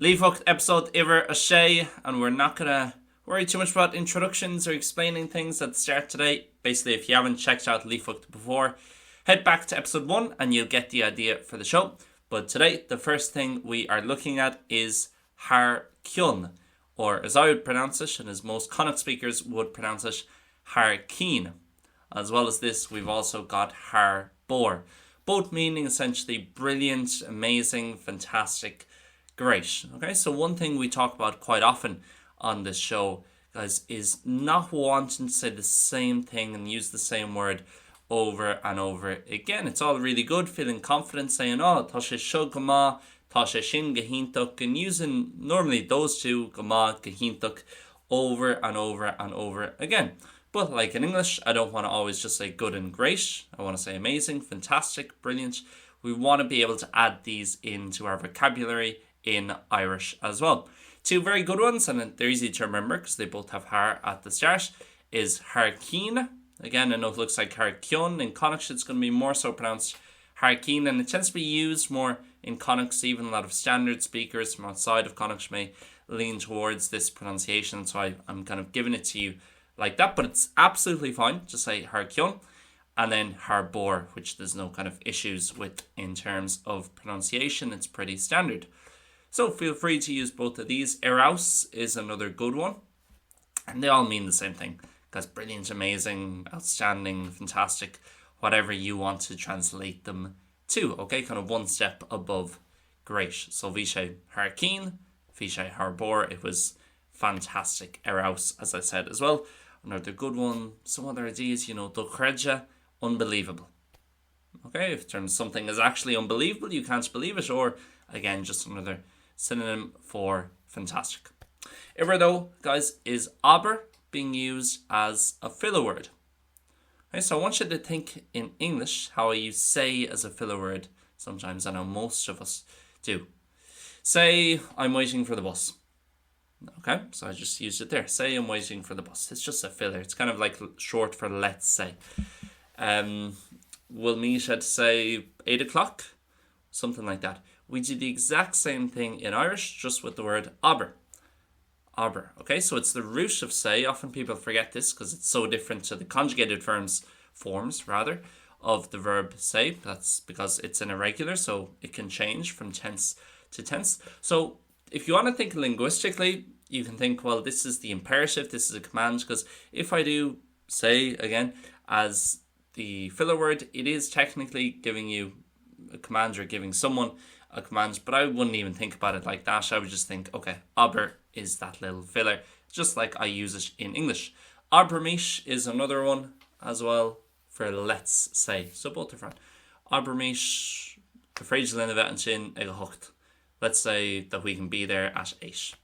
Líofacht episode Iver a Shay, and we're not going to worry too much about introductions or explaining things at the start today. Basically, if you haven't checked out Líofacht before, head back to episode 1 and you'll get the idea for the show. But today, the first thing we are looking at is Har Kyun, or as I would pronounce it, and as most Connacht speakers would pronounce it, Har Keen. As well as this, we've also got Har Bor, both meaning essentially brilliant, amazing, fantastic, great. Okay, so one thing we talk about quite often on this show, guys, is not wanting to say the same thing and use the same word over and over again. It's all really good, feeling confident, saying, oh, tá sé seo go maith, tá sé sin go hintach, and using normally those two, go maith, go hintach, over and over and over again. But like in English, I don't want to always just say good and great. I want to say amazing, fantastic, brilliant. We want to be able to add these into our vocabulary in Irish as well. Two very good ones, and they're easy to remember because they both have har at the start, is Har Keen. Again, I know it looks like Har Kyun. In Connacht, it's going to be more so pronounced Har Keen, and it tends to be used more in Connacht. Even a lot of standard speakers from outside of Connacht may lean towards this pronunciation, so I'm kind of giving it to you like that, but it's absolutely fine. Just say Har Kyun and then Har Bor, which there's no kind of issues with in terms of pronunciation. It's pretty standard. So feel free to use both of these. Eraus is another good one. And they all mean the same thing. Because brilliant, amazing, outstanding, fantastic, whatever you want to translate them to. Okay, kind of one step above great. So Vishay Har Keen, Vishay Har Bor. It was fantastic. Eraus, as I said as well. Another good one. Some other ideas, Dulcreja, unbelievable. Okay, if terms something is actually unbelievable, you can't believe it. Or, again, just another synonym for fantastic. Iver though, guys, is aber being used as a filler word. Okay, so I want you to think in English how you say as a filler word. Sometimes I know most of us do. Say, I'm waiting for the bus. Okay, so I just used it there. Say, I'm waiting for the bus. It's just a filler. It's kind of like short for let's say. We'll meet at, say, 8 o'clock. Something like that. We do the exact same thing in Irish, just with the word aber. Aber. Okay, so it's the root of say. Often people forget this because it's so different to the conjugated forms, of the verb say. That's because it's an irregular, so it can change from tense to tense. So if you want to think linguistically, you can think, well, this is the imperative, this is a command, because if I do say, again, as the filler word, it is technically giving you a command or giving someone a command, but I wouldn't even think about it like that. I would just think, okay, aber is that little filler, just like I use it in English. Abermish is another one as well for let's say. So both are fine. Abermish, let's say that we can be there at 8.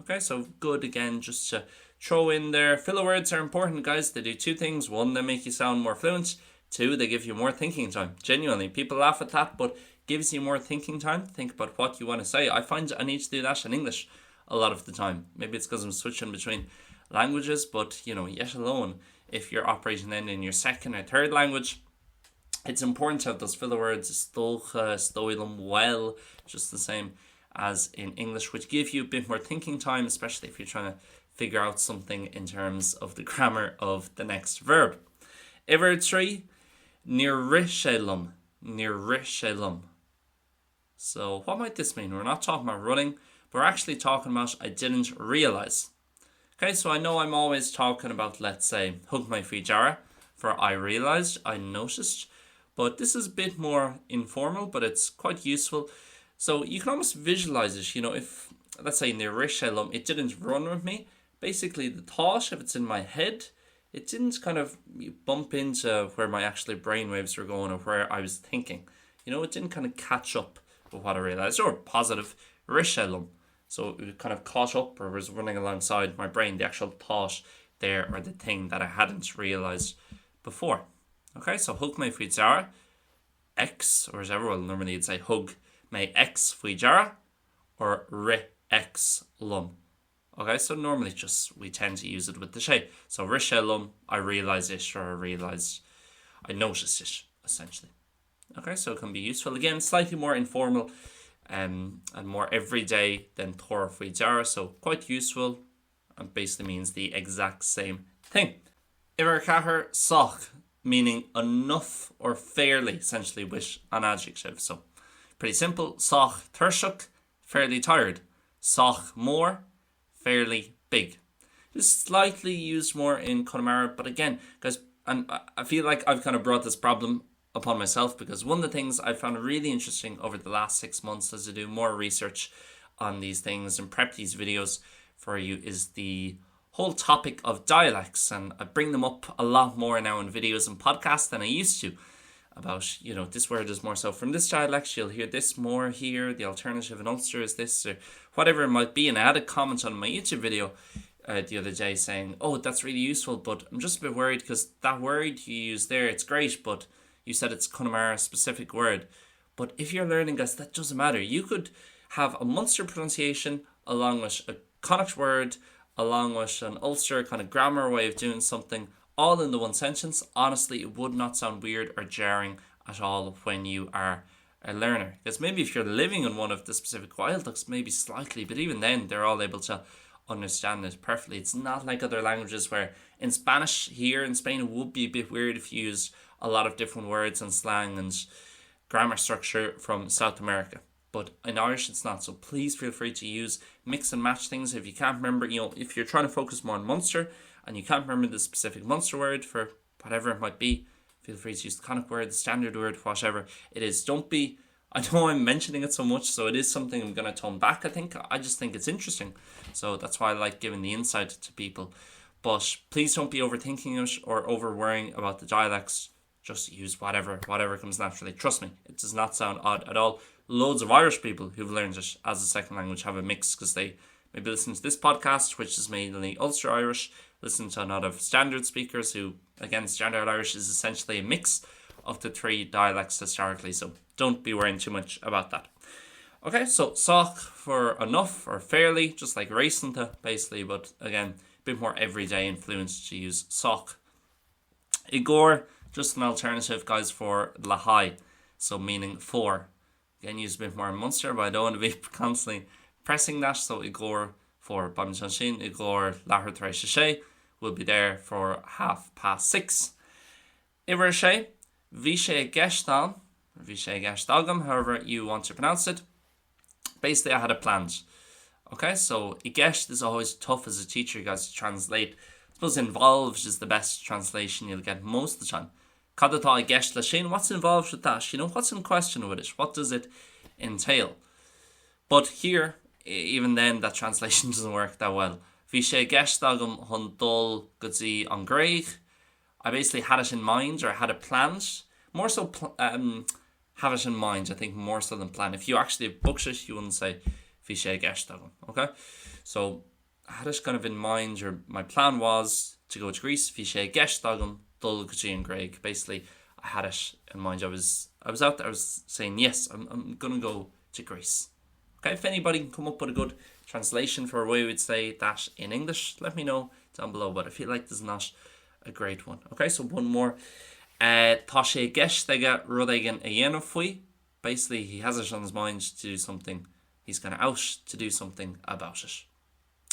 Okay, so good again, just to throw in there. Filler words are important, guys. They do two things. One, they make you sound more fluent. Two, they give you more thinking time. Genuinely, people laugh at that, but gives you more thinking time to think about what you want to say. I find I need to do that in English a lot of the time. Maybe it's because I'm switching between languages, but yet alone, if you're operating then in your second or third language, it's important to have those filler words, stocha, stoilum, well, just the same as in English, which give you a bit more thinking time, especially if you're trying to figure out something in terms of the grammar of the next verb. Iver 3, nirishelum. So what might this mean? We're not talking about running, but we're actually talking about I didn't realise. Okay, so I know I'm always talking about, let's say, hug my fijara, for I realised, I noticed, but this is a bit more informal, but it's quite useful. So you can almost visualise it, if, let's say, nirishelum, it didn't run with me. Basically, the thought, if it's in my head, it didn't kind of bump into where my actually brainwaves were going or where I was thinking. It didn't kind of catch up with what I realised. Or positive, rishelum. So it kind of caught up or was running alongside my brain, the actual thought there or the thing that I hadn't realised before. Okay, so hug my fijara, X, or as everyone normally you'd say hug my X fijara, or re X lum. Okay, so normally we tend to use it with the shay. So rishelum, I realised it, or I noticed it, essentially. Okay, so it can be useful. Again, slightly more informal and more everyday than tor faoi deara, so quite useful and basically means the exact same thing. Iver chathair soch, meaning enough or fairly, essentially, with an adjective. So pretty simple. Soch tuirseach, fairly tired. Soch more, fairly big. Just slightly used more in Connemara, but again, guys, and I feel like I've kind of brought this problem upon myself, because one of the things I found really interesting over the last 6 months as I do more research on these things and prep these videos for you is the whole topic of dialects, and I bring them up a lot more now in videos and podcasts than I used to, about, this word is more so from this dialect, you'll hear this more here, the alternative in Ulster is this, or whatever it might be. And I had a comment on my YouTube video the other day saying, oh, that's really useful, but I'm just a bit worried because that word you use there, it's great, but you said it's Connemara specific word. But if you're learning this, that doesn't matter. You could have a Munster pronunciation along with a Connacht word, along with an Ulster kind of grammar way of doing something, all in the one sentence. Honestly, it would not sound weird or jarring at all when you are a learner. Because maybe if you're living in one of the specific dialects, maybe slightly, but even then, they're all able to understand it perfectly. It's not like other languages where in Spanish here in Spain, it would be a bit weird if you use a lot of different words and slang and grammar structure from South America. But in Irish, it's not. So please feel free to use mix and match things. If you can't remember, if you're trying to focus more on Munster and you can't remember the specific Munster word for whatever it might be, feel free to use the Connacht word, the standard word, whatever it is. Don't be, I know I'm mentioning it so much, so it is something I'm going to tone back, I think. I just think it's interesting. So that's why I like giving the insight to people. But please don't be overthinking it or over worrying about the dialects. Just use whatever comes naturally. Trust me, it does not sound odd at all. Loads of Irish people who've learned it as a second language have a mix because they maybe listen to this podcast, which is mainly Ulster Irish, listen to a lot of standard speakers who, again, standard Irish is essentially a mix of the three dialects historically. So don't be worrying too much about that. Okay, so soch for enough or fairly, just like recente basically, but again, a bit more everyday influence to use soch. Igor, just an alternative, guys, for lahai, so meaning for. Again, use a bit more in Munster, but I don't want to be constantly pressing that. So Igor for Bamchanshin, Igor Lahar Threi will be there for 6:30. Iver Shay, Vishay Geshtal, Vishay Gestalgam, however you want to pronounce it. Basically, I had it planned. Okay, so Igesht is always tough as a teacher, guys, to translate. I suppose involved is the best translation you'll get most of the time. Kadata Igesht Lashin, what's involved with that? What's in question with it? What does it entail? But here, even then, that translation doesn't work that well. Vishay Gestalgam Hundol Gudzi on Greig. I basically had it in mind, or I had it planned. More so have it in mind, I think, more so than plan. If you actually booked it, you wouldn't say Vishay Gestalgam. Okay? So I had it kind of in mind, or my plan was to go to Greece, Vishay Gestalgam, Dul Gudzi and Greig. Basically, I had it in mind. I was out there, I was saying, yes, I'm going to go to Greece. Okay, if anybody can come up with a good translation for a way we would say that in English, let me know down below, but I feel like there's not a great one. Okay, so one more. Tá sé gceistege rud éigin a dhéanamh faoi. Basically, he has it on his mind to do something. He's kind of out to do something about it.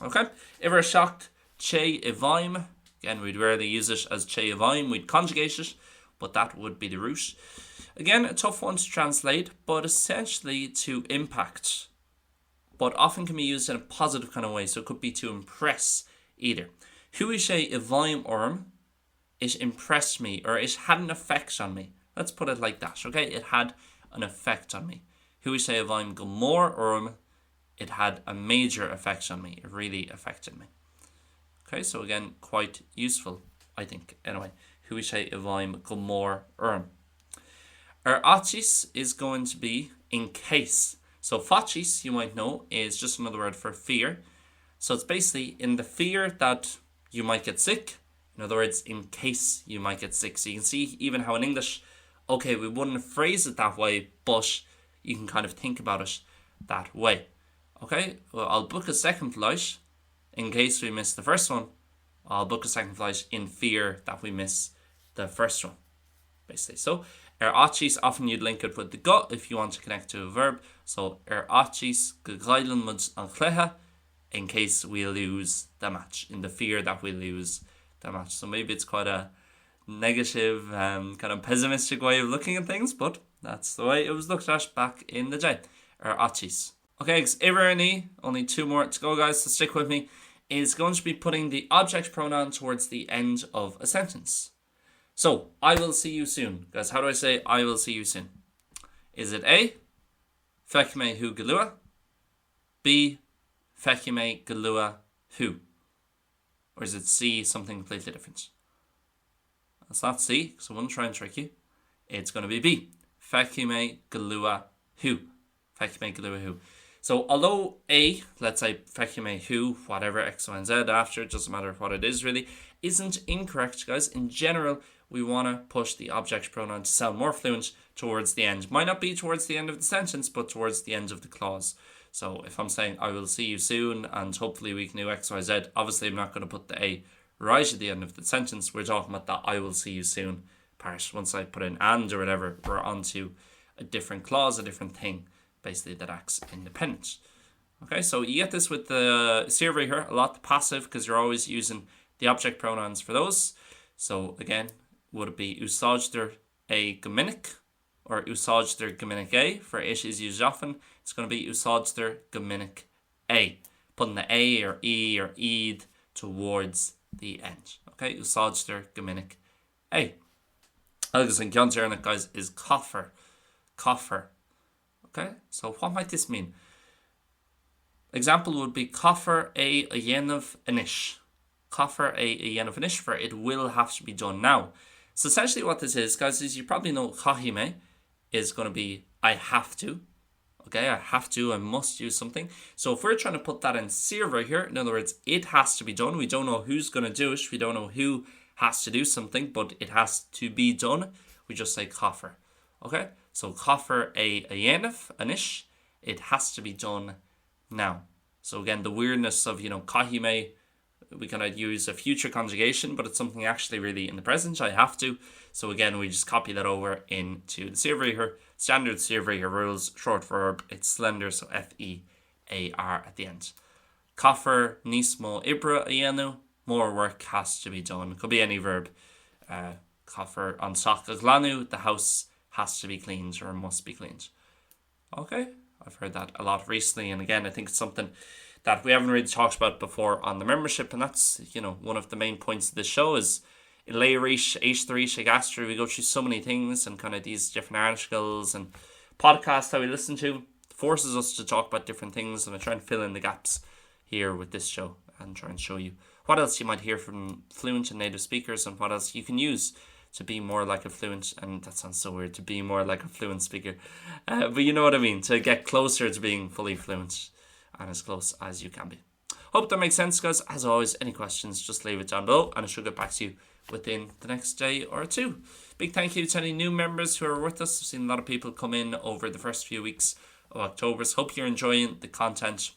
Okay, Iver Shacht, Che i bhaim. Again, we'd rarely use it as Che i bhaim. We'd conjugate it, but that would be the root. Again, a tough one to translate, but essentially to impact. But often can be used in a positive kind of way, so it could be to impress either. Hui sé i bhaim orm, it impressed me, or it had an effect on me. Let's put it like that, okay? It had an effect on me. Hui sé i bhaim go mór orm, it had a major effect on me. It really affected me. Okay, so again, quite useful, I think. Anyway, hui sé i bhaim go mór orm. Achis is going to be in case. So fachis, you might know, is just another word for fear. So it's basically in the fear that you might get sick. In other words, in case you might get sick. So you can see even how in English, okay, we wouldn't phrase it that way, but you can kind of think about it that way. Okay, well, I'll book a second flight in case we miss the first one. I'll book a second flight in fear that we miss the first one, basically. So Achis, often you'd link it with the gut if you want to connect to a verb. So achis gegailen mud an chleha, in case we lose the match, in the fear that we lose the match. So maybe it's quite a negative, kind of pessimistic way of looking at things, but that's the way it was looked at back in the day. Achis. Okay, Iverni, only 2 more to go, guys, so stick with me, is going to be putting the object pronoun towards the end of a sentence. So, I will see you soon. Guys, how do I say I will see you soon? Is it A, fechime hu galua? B, fechime galua hu? Or is it C, something completely different? It's not C, so I won't try and trick you. It's going to be B, fechime galua hu. Fechime galua hu. So, although A, let's say fechime hu, whatever, X, Y, and Z after, it doesn't matter what it is really, isn't incorrect, guys. In general, we want to push the object pronoun to sound more fluent towards the end. Might not be towards the end of the sentence, but towards the end of the clause. So if I'm saying I will see you soon and hopefully we can do X, Y, Z, obviously I'm not going to put the A right at the end of the sentence. We're talking about that I will see you soon part. Once I put in and or whatever, we're on to a different clause, a different thing, basically, that acts independent. Okay, so you get this with the survey here a lot, the passive, because you're always using the object pronouns for those. So again, would it be úsáideann a gomininic or úsáideann gomininic a? For it is used often. It's going to be úsáideann gomininic a. Putting the A or E or Eid towards the end. Okay, úsáideann gomininic a. Agus an ceantar, guys, is coffer. Coffer. Okay, so what might this mean? Example would be coffer a dhéanamh inis. Coffer a dhéanamh inis, for it will have to be done now. So essentially what this is, guys, is you probably know chahime is going to be I have to. Okay, I have to, I must do something. So if we're trying to put that in sirva here, in other words, it has to be done. We don't know who's going to do it. We don't know who has to do something, but it has to be done. We just say coffer. Okay, so coffer a dhéanamh inis, it has to be done now. So again, the weirdness of, chahime, we kind of use a future conjugation, but it's something actually really in the present. I have to. So again, we just copy that over into the survey here. Standard survey here rules, short verb, it's slender, so F-E-A-R at the end. Coffer níos ibra dhéanamh, more work has to be done. Could be any verb. Coffer an soch a glanú, the house has to be cleaned or must be cleaned. Okay, I've heard that a lot recently, and again, I think it's something that we haven't really talked about before on the membership, and that's, one of the main points of this show is in Léirish, H3, Gastro, we go through so many things and kind of these different articles and podcasts that we listen to forces us to talk about different things, and I try and fill in the gaps here with this show and try and show you what else you might hear from fluent and native speakers and what else you can use to be more like a fluent, and that sounds so weird, to be more like a fluent speaker, but you know what I mean, to get closer to being fully fluent and as close as you can be. Hope that makes sense, guys. As always, any questions, just leave it down below and I should get back to you within the next day or two. Big thank you to any new members who are with us. I've seen a lot of people come in over the first few weeks of October, so hope you're enjoying the content,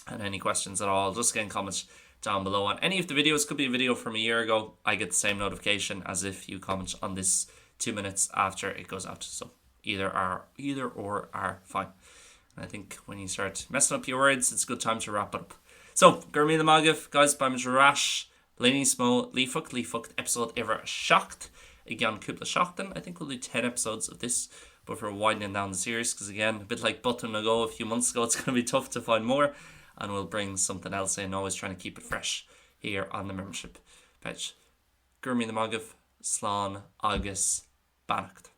and any questions at all, just get in comments down below on any of the videos. Could be a video from a year ago. I get the same notification as if you comment on this 2 minutes after it goes out, so either or are fine. And I think when you start messing up your words, it's a good time to wrap it up. So, Gurmi the Magav, guys, by Mjarash, Lenny Smo, Líofacht, episode ever shocked. Again, Kupla Shockton. I think we'll do 10 episodes of this, but we're winding down the series because, again, a bit like Button ago a few months ago, it's going to be tough to find more, and we'll bring something else in, always trying to keep it fresh here on the membership page. Gurmi the Magav, Slán, Agus, Bannacht.